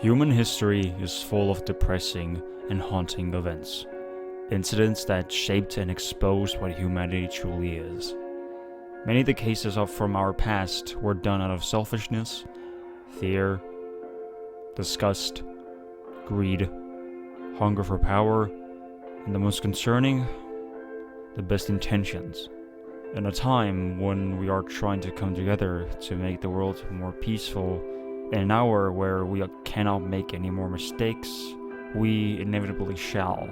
Human history is full of depressing and haunting events. Incidents that shaped and exposed what humanity truly is. Many of the cases from our past were done out of selfishness, fear, disgust, greed, hunger for power, and the most concerning, the best intentions. In a time when we are trying to come together to make the world more peaceful, in an hour where we cannot make any more mistakes, we inevitably shall.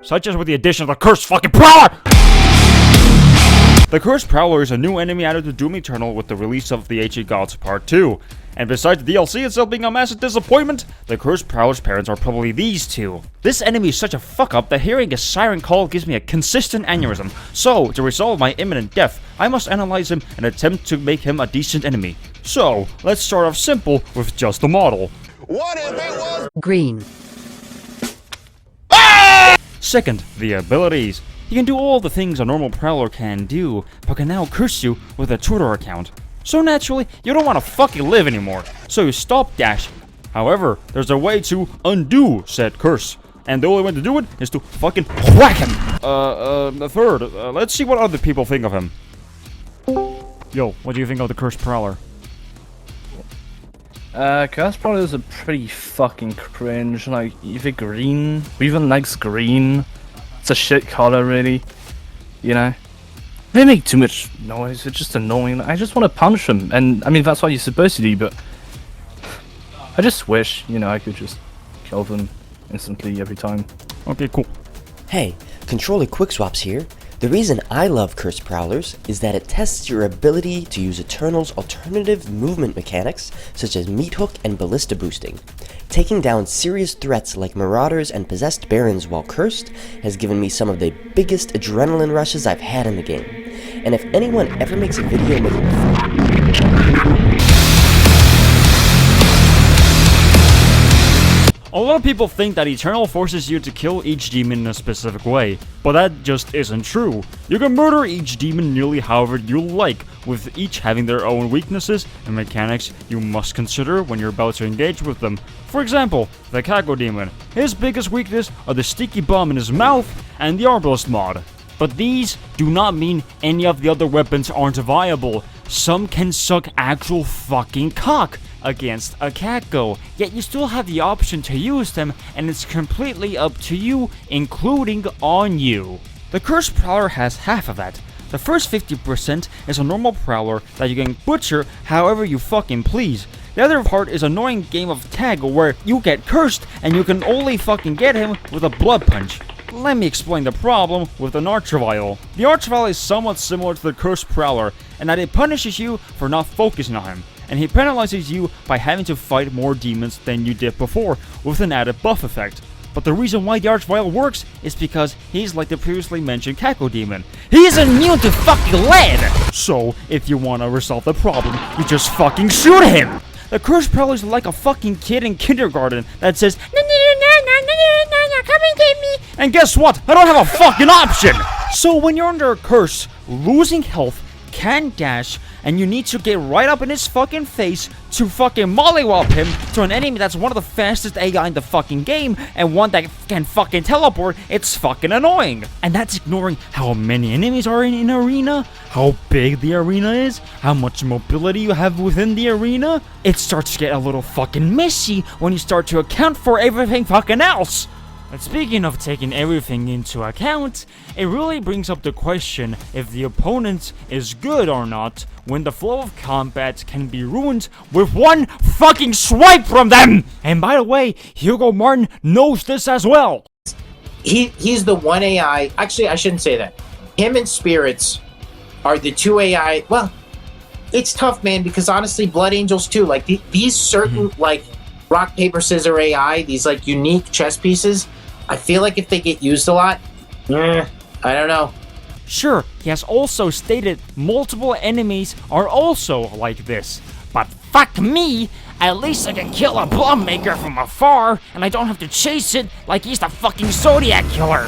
Such as with the addition of the cursed fucking Prowler! The cursed Prowler is a new enemy added to Doom Eternal with the release of the HE Gods Part 2. And besides the DLC itself being a massive disappointment, the cursed Prowler's parents are probably these two. This enemy is such a fuck up that hearing his siren call gives me a consistent aneurysm. So, to resolve my imminent death, I must analyze him and attempt to make him a decent enemy. So, let's start off simple with just the model. What if it was green? Second, the abilities. He can do all the things a normal Prowler can do, but can now curse you with a Twitter account. So naturally, you don't want to fucking live anymore, so you stop dashing. However, there's a way to undo said curse, and the only way to do it is to fucking whack him. Third, let's see what other people think of him. Yo, what do you think of the cursed Prowler? Cursed Prowler is a pretty fucking cringe. Like, even green, who even likes green? It's a shit color, really. You know? They make too much noise, it's just annoying. I just want to punch them, and I mean, that's what you're supposed to do, but I just wish, you know, I could just kill them instantly every time. Okay, cool. Hey, Controllerquickswaps here. The reason I love Cursed Prowlers is that it tests your ability to use Eternal's alternative movement mechanics, such as meat hook and ballista boosting. Taking down serious threats like Marauders and Possessed Barons while cursed has given me some of the biggest adrenaline rushes I've had in the game. And if anyone ever makes a video making A lot of people think that Eternal forces you to kill each demon in a specific way, but that just isn't true. You can murder each demon nearly however you like, with each having their own weaknesses and mechanics you must consider when you're about to engage with them. For example, the Caco demon. His biggest weakness are the sticky bomb in his mouth and the arbalist mod. But these do not mean any of the other weapons aren't viable. Some can suck actual fucking cock against a Caco, yet you still have the option to use them, and it's completely up to you, including on you. The cursed Prowler has half of that. The first 50% is a normal Prowler that you can butcher however you fucking please. The other part is an annoying game of tag where you get cursed and you can only fucking get him with a blood punch. Let me explain the problem with an Archvile. The Archvile is somewhat similar to the cursed Prowler, in that it punishes you for not focusing on him, and he penalizes you by having to fight more demons than you did before, with an added buff effect. But the reason why the Archvile works is because he's like the previously mentioned Caco demon. He's immune to fucking lead! So, if you wanna resolve the problem, you just fucking shoot him! The cursed Prowler is like a fucking kid in kindergarten that says, "No, come and get me." And guess what? I don't have a fucking option! So when you're under a curse, losing health, can't dash, and you need to get right up in his fucking face to fucking mollywop him to an enemy that's one of the fastest AI in the fucking game, and one that can fucking teleport, it's fucking annoying. And that's ignoring how many enemies are in an arena, how big the arena is, how much mobility you have within the arena. It starts to get a little fucking messy when you start to account for everything fucking else. And speaking of taking everything into account, it really brings up the question if the opponent is good or not when the flow of combat can be ruined with one fucking swipe from them! And by the way, Hugo Martin knows this as well! He's the one AI, actually I shouldn't say that. Him and Spirits are the two AI, well, it's tough, man, because honestly, Blood Angels too, like these certain like rock, paper, scissors AI, these like unique chess pieces, I feel like if they get used a lot, I don't know. Sure, he has also stated multiple enemies are also like this. But fuck me, at least I can kill a bomb maker from afar, and I don't have to chase it like he's the fucking Zodiac killer.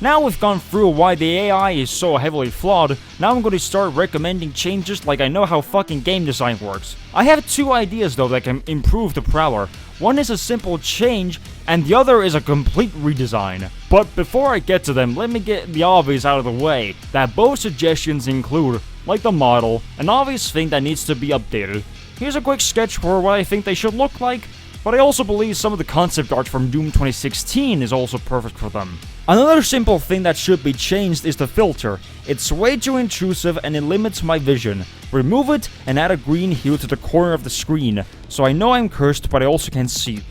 Now we've gone through why the AI is so heavily flawed, now I'm going to start recommending changes like I know how fucking game design works. I have 2 ideas though that can improve the Prowler. One is a simple change, and the other is a complete redesign. But before I get to them, let me get the obvious out of the way, that both suggestions include, like the model, an obvious thing that needs to be updated. Here's a quick sketch for what I think they should look like, but I also believe some of the concept art from Doom 2016 is also perfect for them. Another simple thing that should be changed is the filter. It's way too intrusive and it limits my vision. Remove it and add a green hue to the corner of the screen, so I know I'm cursed but I also can see.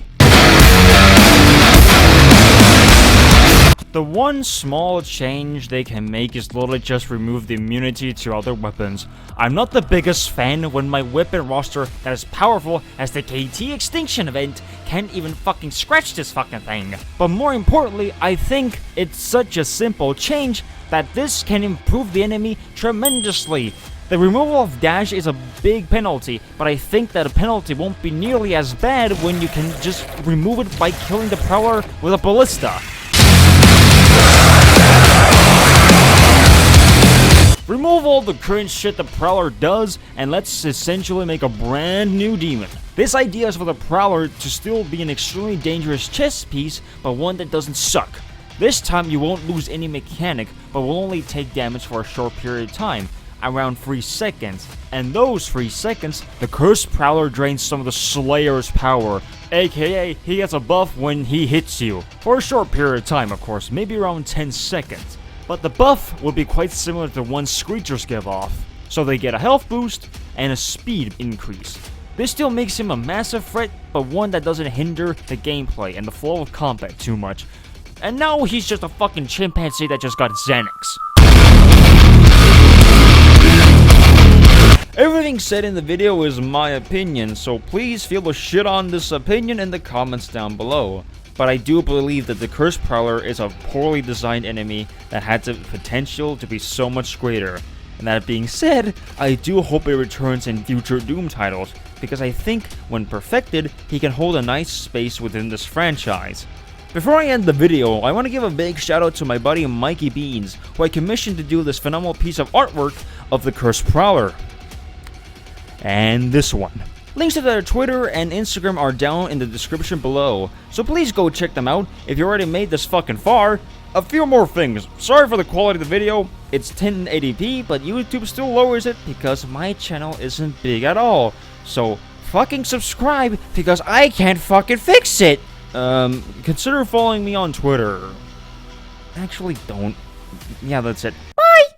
The one small change they can make is literally just remove the immunity to other weapons. I'm not the biggest fan when my weapon roster that is powerful as the KT Extinction event can't even fucking scratch this fucking thing. But more importantly, I think it's such a simple change that this can improve the enemy tremendously. The removal of dash is a big penalty, but I think that a penalty won't be nearly as bad when you can just remove it by killing the Prowler with a ballista. Remove all the current shit the Prowler does, and let's essentially make a brand new demon. This idea is for the Prowler to still be an extremely dangerous chess piece, but one that doesn't suck. This time you won't lose any mechanic, but will only take damage for a short period of time, around 3 seconds. And those 3 seconds, the Cursed Prowler drains some of the Slayer's power, aka he gets a buff when he hits you. For a short period of time, of course, maybe around 10 seconds. But the buff will be quite similar to the one Screechers give off, so they get a health boost and a speed increase. This still makes him a massive threat, but one that doesn't hinder the gameplay and the flow of combat too much. And now he's just a fucking chimpanzee that just got Xanax. Everything said in the video is my opinion, so please feel the shit on this opinion in the comments down below. But I do believe that the Cursed Prowler is a poorly designed enemy that had the potential to be so much greater. And that being said, I do hope it returns in future Doom titles, because I think when perfected, he can hold a nice space within this franchise. Before I end the video, I want to give a big shout out to my buddy Mikeybeans, who I commissioned to do this phenomenal piece of artwork of the Cursed Prowler. And this one. Links to their Twitter and Instagram are down in the description below, so please go check them out if you already made this fucking far. A few more things. Sorry for the quality of the video. It's 1080p, but YouTube still lowers it because my channel isn't big at all. So fucking subscribe because I can't fucking fix it. Consider following me on Twitter. Actually, don't. Yeah, that's it.